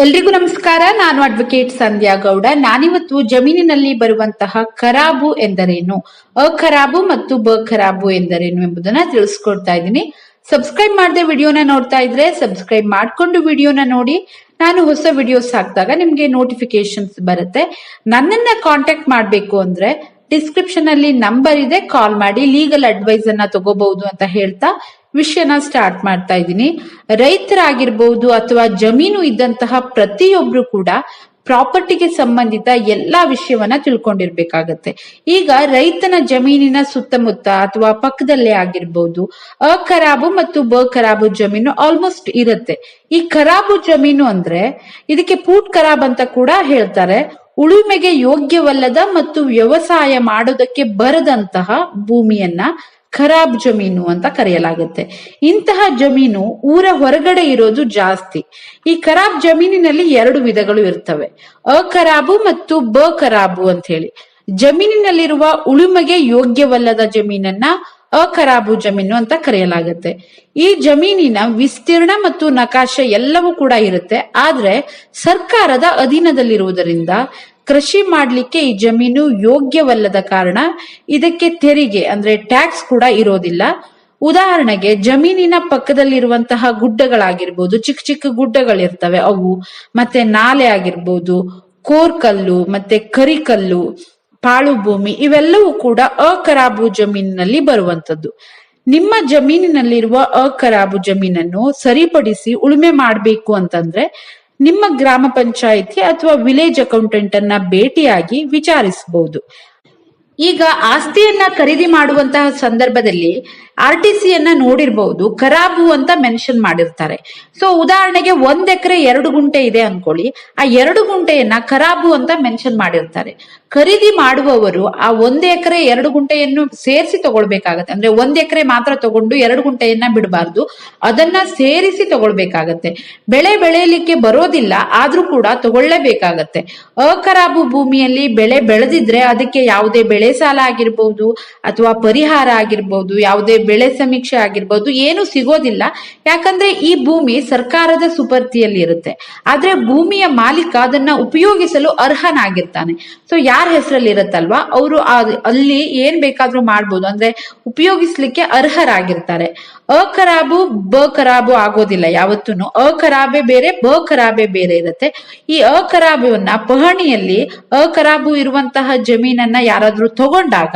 ಎಲ್ರಿಗೂ ನಮಸ್ಕಾರ. ನಾನು ಅಡ್ವೊಕೇಟ್ ಸಂಧ್ಯಾ ಗೌಡ. ನಾನಿವತ್ತು ಜಮೀನಿನಲ್ಲಿ ಬರುವಂತಹ ಖರಾಬು ಎಂದರೇನು, ಅಖರಾಬು ಮತ್ತು ಬಖರಾಬು ಎಂದರೇನು ಎಂಬುದನ್ನ ತಿಳಿಸ್ಕೊಡ್ತಾ ಇದ್ದೀನಿ. ಸಬ್ಸ್ಕ್ರೈಬ್ ಮಾಡದೆ ವಿಡಿಯೋನ ನೋಡ್ತಾ ಇದ್ರೆ ಸಬ್ಸ್ಕ್ರೈಬ್ ಮಾಡ್ಕೊಂಡು ವಿಡಿಯೋನ ನೋಡಿ. ನಾನು ಹೊಸ ವಿಡಿಯೋಸ್ ಹಾಕಿದಾಗ ನಿಮ್ಗೆ ನೋಟಿಫಿಕೇಶನ್ಸ್ ಬರುತ್ತೆ. ನನ್ನನ್ನ ಕಾಂಟ್ಯಾಕ್ಟ್ ಮಾಡ್ಬೇಕು ಅಂದ್ರೆ ಡಿಸ್ಕ್ರಿಪ್ಷನ್ ಅಲ್ಲಿ ನಂಬರ್ ಇದೆ, ಕಾಲ್ ಮಾಡಿ ಲೀಗಲ್ ಅಡ್ವೈಸ್ ಅನ್ನ ತಗೋಬಹುದು ಅಂತ ಹೇಳ್ತಾ ವಿಷಯನ ಸ್ಟಾರ್ಟ್ ಮಾಡ್ತಾ ಇದ್ದೀನಿ. ರೈತರಾಗಿರ್ಬಹುದು ಅಥವಾ ಜಮೀನು ಇದ್ದಂತಹ ಪ್ರತಿಯೊಬ್ರು ಕೂಡ ಪ್ರಾಪರ್ಟಿಗೆ ಸಂಬಂಧಿತ ಎಲ್ಲಾ ವಿಷಯವನ್ನ ತಿಳ್ಕೊಂಡಿರ್ಬೇಕಾಗತ್ತೆ. ಈಗ ರೈತನ ಜಮೀನಿನ ಸುತ್ತಮುತ್ತ ಅಥವಾ ಪಕ್ಕದಲ್ಲೇ ಆಗಿರ್ಬಹುದು ಅಖರಾಬು ಮತ್ತು ಬಖರಾಬು ಜಮೀನು ಆಲ್ಮೋಸ್ಟ್ ಇರುತ್ತೆ. ಈ ಖರಾಬು ಜಮೀನು ಅಂದ್ರೆ ಇದಕ್ಕೆ ಪೂಟ್ ಖರಾಬ್ ಅಂತ ಕೂಡ ಹೇಳ್ತಾರೆ. ಉಳುಮೆಗೆ ಯೋಗ್ಯವಲ್ಲದ ಮತ್ತು ವ್ಯವಸಾಯ ಮಾಡೋದಕ್ಕೆ ಬರದಂತಹ ಭೂಮಿಯನ್ನ ಖರಾಬ್ ಜಮೀನು ಅಂತ ಕರೆಯಲಾಗುತ್ತೆ. ಇಂತಹ ಜಮೀನು ಊರ ಹೊರಗಡೆ ಇರೋದು ಜಾಸ್ತಿ. ಈ ಖರಾಬ್ ಜಮೀನಿನಲ್ಲಿ ಎರಡು ವಿಧಗಳು ಇರ್ತವೆ, ಅಖರಾಬು ಮತ್ತು ಬಖರಾಬು ಅಂತ ಹೇಳಿ. ಜಮೀನಿನಲ್ಲಿರುವ ಉಳುಮೆಗೆ ಯೋಗ್ಯವಲ್ಲದ ಜಮೀನನ್ನ ಅಖರಾಬು ಜಮೀನು ಅಂತ ಕರೆಯಲಾಗುತ್ತೆ. ಈ ಜಮೀನಿನ ವಿಸ್ತೀರ್ಣ ಮತ್ತು ನಕಾಶ ಎಲ್ಲವೂ ಕೂಡ ಇರುತ್ತೆ. ಆದ್ರೆ ಸರ್ಕಾರದ ಅಧೀನದಲ್ಲಿರುವುದರಿಂದ ಕೃಷಿ ಮಾಡ್ಲಿಕ್ಕೆ ಈ ಜಮೀನು ಯೋಗ್ಯವಲ್ಲದ ಕಾರಣ ಇದಕ್ಕೆ ತೆರಿಗೆ ಅಂದ್ರೆ ಟ್ಯಾಕ್ಸ್ ಕೂಡ ಇರೋದಿಲ್ಲ. ಉದಾಹರಣೆಗೆ ಜಮೀನಿನ ಪಕ್ಕದಲ್ಲಿರುವಂತಹ ಗುಡ್ಡಗಳಾಗಿರ್ಬೋದು, ಚಿಕ್ಕ ಚಿಕ್ಕ ಗುಡ್ಡಗಳಿರ್ತವೆ ಅವು, ಮತ್ತೆ ನಾಲೆ ಆಗಿರ್ಬೋದು, ಕೋರ್ಕಲ್ಲು ಮತ್ತೆ ಕರಿಕಲ್ಲು, ಪಾಳು ಭೂಮಿ, ಇವೆಲ್ಲವೂ ಕೂಡ ಅಖರಾಬು ಜಮೀನಿನಲ್ಲಿ ಬರುವಂತದ್ದು. ನಿಮ್ಮ ಜಮೀನಿನಲ್ಲಿರುವ ಅಖರಾಬು ಜಮೀನನ್ನು ಸರಿಪಡಿಸಿ ಉಳುಮೆ ಮಾಡಬೇಕು ಅಂತಂದ್ರೆ ನಿಮ್ಮ ಗ್ರಾಮ ಪಂಚಾಯಿತಿ ಅಥವಾ ವಿಲೇಜ್ ಅಕೌಂಟೆಂಟ್ ಅನ್ನ ಭೇಟಿಯಾಗಿ ವಿಚಾರಿಸಬಹುದು. ಈಗ ಆಸ್ತಿಯನ್ನ ಖರೀದಿ ಮಾಡುವಂತಹ ಸಂದರ್ಭದಲ್ಲಿ RTC ಯನ್ನ ನೋಡಿರ್ಬಹುದು, ಖರಾಬು ಅಂತ ಮೆನ್ಷನ್ ಮಾಡಿರ್ತಾರೆ. ಸೊ ಉದಾಹರಣೆಗೆ 1 ಎಕರೆ 2 ಗುಂಟೆ ಇದೆ ಅನ್ಕೊಳ್ಳಿ, ಆ 2 ಗುಂಟೆಯನ್ನ ಖರಾಬು ಅಂತ ಮೆನ್ಷನ್ ಮಾಡಿರ್ತಾರೆ. ಖರೀದಿ ಮಾಡುವವರು ಆ 1 ಎಕರೆ 2 ಗುಂಟೆಯನ್ನು ಸೇರಿಸಿ ತಗೊಳ್ಬೇಕಾಗತ್ತೆ. ಅಂದ್ರೆ 1 ಎಕರೆ ಮಾತ್ರ ತಗೊಂಡು 2 ಗುಂಟೆಯನ್ನ ಬಿಡಬಾರ್ದು, ಅದನ್ನ ಸೇರಿಸಿ ತಗೊಳ್ಬೇಕಾಗತ್ತೆ. ಬೆಳೆ ಬೆಳೆಯಲಿಕ್ಕೆ ಬರೋದಿಲ್ಲ ಆದ್ರೂ ಕೂಡ ತಗೊಳ್ಳೇಬೇಕಾಗತ್ತೆ. ಅಖರಾಬು ಭೂಮಿಯಲ್ಲಿ ಬೆಳೆ ಬೆಳೆದಿದ್ರೆ ಅದಕ್ಕೆ ಯಾವುದೇ ಬೆಳೆ ಸಾಲ ಆಗಿರ್ಬಹುದು ಅಥವಾ ಪರಿಹಾರ ಆಗಿರ್ಬಹುದು, ಯಾವುದೇ ಬೆಳೆ ಸಮೀಕ್ಷೆ ಆಗಿರ್ಬಹುದು, ಏನು ಸಿಗೋದಿಲ್ಲ. ಯಾಕಂದ್ರೆ ಈ ಭೂಮಿ ಸರ್ಕಾರದ ಸುಪರ್ತಿಯಲ್ಲಿ ಇರುತ್ತೆ. ಆದ್ರೆ ಭೂಮಿಯ ಮಾಲೀಕ ಅದನ್ನ ಉಪಯೋಗಿಸಲು ಅರ್ಹನಾಗಿರ್ತಾನೆ. ಸೊ ಯಾರ ಹೆಸರಲ್ಲಿ ಇರುತ್ತಲ್ವಾ ಅವರು ಅಲ್ಲಿ ಏನ್ ಬೇಕಾದ್ರೂ ಮಾಡ್ಬೋದು, ಅಂದ್ರೆ ಉಪಯೋಗಿಸ್ಲಿಕ್ಕೆ ಅರ್ಹರಾಗಿರ್ತಾರೆ. ಅಖರಾಬು ಬಖರಾಬು ಆಗೋದಿಲ್ಲ ಯಾವತ್ತೂ. ಅಖರಾಬೆ ಬೇರೆ, ಬಖರಾಬೆ ಬೇರೆ ಇರುತ್ತೆ. ಈ ಅಖರಾಬುವನ್ನ ಪಹಣಿಯಲ್ಲಿ ಅಖರಾಬು ಇರುವಂತಹ ಜಮೀನನ್ನ ಯಾರಾದ್ರೂ ತಗೊಂಡಾಗ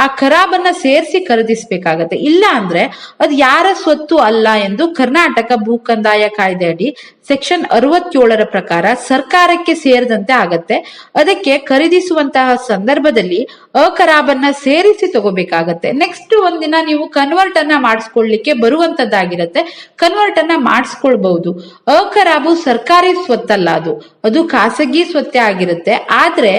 ಆ ಖರಾಬನ್ನ ಸೇರಿಸಿ ಖರೀದಿಸ್ಬೇಕಾಗತ್ತೆ. ಇಲ್ಲ ಅಂದ್ರೆ ಅದು ಯಾರ ಸ್ವತ್ತು ಅಲ್ಲ ಎಂದು ಕರ್ನಾಟಕ ಭೂ ಕಂದಾಯ ಕಾಯ್ದೆ ಅಡಿ ಸೆಕ್ಷನ್ 67ರ ಪ್ರಕಾರ ಸರ್ಕಾರಕ್ಕೆ ಸೇರಿದಂತೆ ಆಗತ್ತೆ. ಅದಕ್ಕೆ ಖರೀದಿಸುವಂತಹ ಸಂದರ್ಭದಲ್ಲಿ ಅಖರಾಬನ್ನ ಸೇರಿಸಿ ತಗೋಬೇಕಾಗತ್ತೆ. ನೆಕ್ಸ್ಟ್ ಒಂದಿನ ನೀವು ಕನ್ವರ್ಟ್ ಅನ್ನ ಮಾಡಿಸ್ಕೊಳ್ಲಿಕ್ಕೆ ಬರುವಂತದ್ದಾಗಿರತ್ತೆ, ಕನ್ವರ್ಟ್ ಅನ್ನ ಮಾಡಿಸ್ಕೊಳ್ಬಹುದು. ಅಖರಾಬು ಸರ್ಕಾರಿ ಸ್ವತ್ತಲ್ಲ, ಅದು ಖಾಸಗಿ ಸ್ವತ್ತೇ ಆಗಿರುತ್ತೆ. ಆದ್ರೆ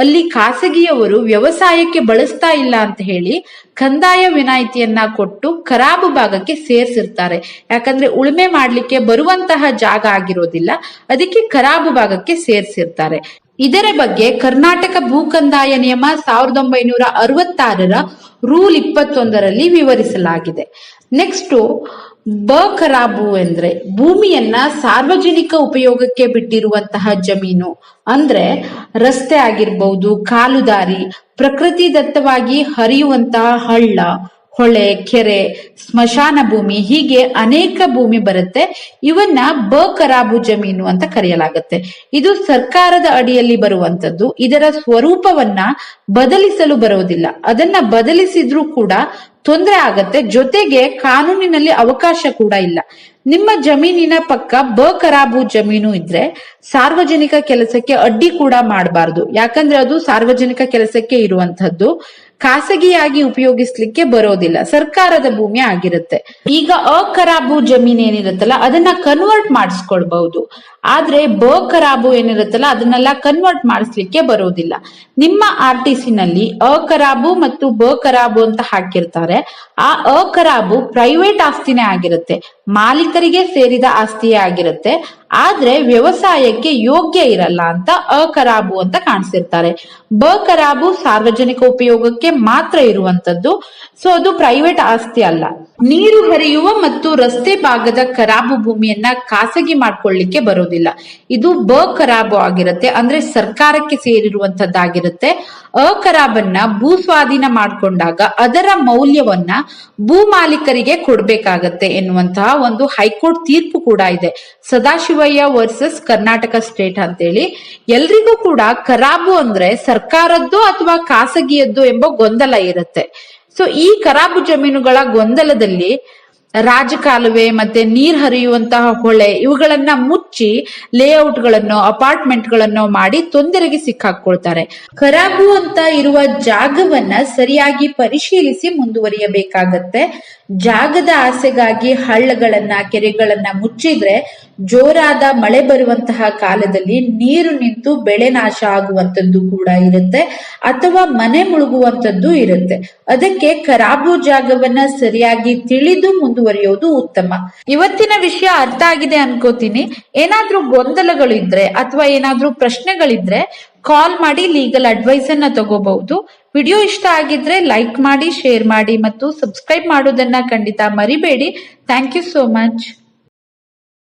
ಅಲ್ಲಿ ಖಾಸಗಿಯವರು ವ್ಯವಸಾಯಕ್ಕೆ ಬಳಸ್ತಾ ಇಲ್ಲ ಅಂತ ಹೇಳಿ ಕಂದಾಯ ವಿನಾಯಿತಿಯನ್ನ ಕೊಟ್ಟು ಖರಾಬು ಭಾಗಕ್ಕೆ ಸೇರಿಸಿರ್ತಾರೆ. ಯಾಕಂದ್ರೆ ಉಳುಮೆ ಮಾಡ್ಲಿಕ್ಕೆ ಬರುವಂತಹ ಜಾಗ ಆಗಿರೋದಿಲ್ಲ, ಅದಕ್ಕೆ ಖರಾಬು ಭಾಗಕ್ಕೆ ಸೇರಿಸಿರ್ತಾರೆ. ಇದರ ಬಗ್ಗೆ ಕರ್ನಾಟಕ ಭೂ ಕಂದಾಯ ನಿಯಮ 1966ರ ರೂಲ್ 21ರಲ್ಲಿ ವಿವರಿಸಲಾಗಿದೆ. ನೆಕ್ಸ್ಟ್ ಬಖರಾಬು ಅಂದ್ರೆ ಭೂಮಿಯನ್ನ ಸಾರ್ವಜನಿಕ ಉಪಯೋಗಕ್ಕೆ ಬಿಟ್ಟಿರುವಂತಹ ಜಮೀನು. ಅಂದ್ರೆ ರಸ್ತೆ ಆಗಿರ್ಬಹುದು, ಕಾಲುದಾರಿ, ಪ್ರಕೃತಿ ದತ್ತವಾಗಿ ಹರಿಯುವಂತಹ ಹಳ್ಳ, ಹೊಳೆ, ಕೆರೆ, ಸ್ಮಶಾನ ಭೂಮಿ, ಹೀಗೆ ಅನೇಕ ಭೂಮಿ ಬರುತ್ತೆ. ಇವನ್ನ ಬಖರಾಬು ಜಮೀನು ಅಂತ ಕರೆಯಲಾಗುತ್ತೆ. ಇದು ಸರ್ಕಾರದ ಅಡಿಯಲ್ಲಿ ಬರುವಂತದ್ದು. ಇದರ ಸ್ವರೂಪವನ್ನ ಬದಲಿಸಲು ಬರೋದಿಲ್ಲ. ಅದನ್ನ ಬದಲಿಸಿದ್ರೂ ಕೂಡ ತೊಂದರೆ ಆಗತ್ತೆ, ಜೊತೆಗೆ ಕಾನೂನಿನಲ್ಲಿ ಅವಕಾಶ ಕೂಡ ಇಲ್ಲ. ನಿಮ್ಮ ಜಮೀನಿನ ಪಕ್ಕ ಬಖರಾಬು ಜಮೀನು ಇದ್ರೆ ಸಾರ್ವಜನಿಕ ಕೆಲಸಕ್ಕೆ ಅಡ್ಡಿ ಕೂಡ ಮಾಡಬಾರ್ದು. ಯಾಕಂದ್ರೆ ಅದು ಸಾರ್ವಜನಿಕ ಕೆಲಸಕ್ಕೆ ಇರುವಂತದ್ದು, ಖಾಸಗಿಯಾಗಿ ಉಪಯೋಗಿಸ್ಲಿಕ್ಕೆ ಬರೋದಿಲ್ಲ, ಸರ್ಕಾರದ ಭೂಮಿ ಆಗಿರುತ್ತೆ. ಈಗ ಅಖರಾಬು ಜಮೀನ್ ಏನಿರುತ್ತಲ್ಲ ಅದನ್ನ ಕನ್ವರ್ಟ್ ಮಾಡಿಸ್ಕೊಳ್ಬಹುದು. ಆದ್ರೆ ಬಖರಾಬು ಏನಿರುತ್ತಲ್ಲ ಅದನ್ನೆಲ್ಲ ಕನ್ವರ್ಟ್ ಮಾಡಿಸ್ಲಿಕ್ಕೆ ಬರೋದಿಲ್ಲ. ನಿಮ್ಮ RTC ನಲ್ಲಿ ಅಖರಾಬು ಮತ್ತು ಬಖರಾಬು ಅಂತ ಹಾಕಿರ್ತಾರೆ. ಆ ಅಖರಾಬು ಪ್ರೈವೇಟ್ ಆಸ್ತಿನೇ ಆಗಿರುತ್ತೆ, ಮಾಲೀಕರಿಗೆ ಸೇರಿದ ಆಸ್ತಿಯೇ ಆಗಿರುತ್ತೆ. ಆದ್ರೆ ವ್ಯವಸಾಯಕ್ಕೆ ಯೋಗ್ಯ ಇರಲ್ಲ ಅಂತ ಅಖರಾಬು ಅಂತ ಕಾಣಿಸಿರ್ತಾರೆ. ಬಖರಾಬು ಸಾರ್ವಜನಿಕ ಉಪಯೋಗಕ್ಕೆ ಮಾತ್ರ ಇರುವಂತದ್ದು. ಸೊ ಅದು ಪ್ರೈವೇಟ್ ಆಸ್ತಿ ಅಲ್ಲ. ನೀರು ಹರಿಯುವ ಮತ್ತು ರಸ್ತೆ ಭಾಗದ ಖರಾಬು ಭೂಮಿಯನ್ನ ಖಾಸಗಿ ಮಾಡ್ಕೊಳ್ಳಿಕ್ಕೆ ಬರೋದಿಲ್ಲ. ಇದು ಬ ಖರಾಬು ಆಗಿರುತ್ತೆ, ಅಂದ್ರೆ ಸರ್ಕಾರಕ್ಕೆ ಸೇರಿರುವಂತದ್ದಾಗಿರುತ್ತೆ. ಅ ಖರಾಬನ್ನ ಭೂ ಸ್ವಾಧೀನ ಮಾಡ್ಕೊಂಡಾಗ ಅದರ ಮೌಲ್ಯವನ್ನ ಭೂ ಮಾಲೀಕರಿಗೆ ಕೊಡ್ಬೇಕಾಗತ್ತೆ ಎನ್ನುವಂತಹ ಒಂದು ಹೈಕೋರ್ಟ್ ತೀರ್ಪು ಕೂಡ ಇದೆ. ಸದಾಶಿವಯ್ಯ ವರ್ಸಸ್ ಕರ್ನಾಟಕ ಸ್ಟೇಟ್ ಅಂತೇಳಿ. ಎಲ್ರಿಗೂ ಕೂಡ ಖರಾಬು ಅಂದ್ರೆ ಸರ್ಕಾರದ್ದು ಅಥವಾ ಖಾಸಗಿಯದ್ದು ಎಂಬ ಗೊಂದಲ ಇರುತ್ತೆ. ಸೊ ಈ ಖರಾಬು ಜಮೀನುಗಳ ಗೊಂದಲದಲ್ಲಿ ರಾಜಕಾಲುವೆ ಮತ್ತೆ ನೀರ್ ಹರಿಯುವಂತಹ ಹೊಳೆ ಇವುಗಳನ್ನ ಮುಚ್ಚಿ ಲೇಔಟ್ ಗಳನ್ನು ಅಪಾರ್ಟ್ಮೆಂಟ್ ಗಳನ್ನು ಮಾಡಿ ತೊಂದರೆಗೆ ಸಿಕ್ಕಾಕೊಳ್ತಾರೆ. ಖರಾಬು ಅಂತ ಇರುವ ಜಾಗವನ್ನ ಸರಿಯಾಗಿ ಪರಿಶೀಲಿಸಿ ಮುಂದುವರಿಯಬೇಕಾಗತ್ತೆ. ಜಾಗದ ಆಸೆಗಾಗಿ ಹಳ್ಳಗಳನ್ನ ಕೆರೆಗಳನ್ನ ಮುಚ್ಚಿದ್ರೆ ಜೋರಾದ ಮಳೆ ಬರುವಂತಹ ಕಾಲದಲ್ಲಿ ನೀರು ನಿಂತು ಬೆಳೆ ನಾಶ ಆಗುವಂತದ್ದು ಕೂಡ ಇರುತ್ತೆ, ಅಥವಾ ಮನೆ ಮುಳುಗುವಂತದ್ದು ಇರುತ್ತೆ. ಅದಕ್ಕೆ ಖರಾಬು ಜಾಗವನ್ನ ಸರಿಯಾಗಿ ತಿಳಿದು ಮುಂದುವರಿಯೋದು ಉತ್ತಮ. ಇವತ್ತಿನ ವಿಷಯ ಅರ್ಥ ಆಗಿದೆ ಅನ್ಕೋತೀನಿ. ಏನಾದ್ರೂ ಗೊಂದಲಗಳು ಇದ್ರೆ ಅಥವಾ ಏನಾದ್ರೂ ಪ್ರಶ್ನೆಗಳಿದ್ರೆ ಕಾಲ್ ಮಾಡಿ ಲೀಗಲ್ ಅಡ್ವೈಸ್ ಅನ್ನ ತಗೋಬಹುದು. ವಿಡಿಯೋ ಇಷ್ಟ ಆಗಿದ್ರೆ ಲೈಕ್ ಮಾಡಿ, ಶೇರ್ ಮಾಡಿ ಮತ್ತು ಸಬ್ಸ್ಕ್ರೈಬ್ ಮಾಡೋದನ್ನ ಖಂಡಿತ ಮರಿಬೇಡಿ. Thank you so much.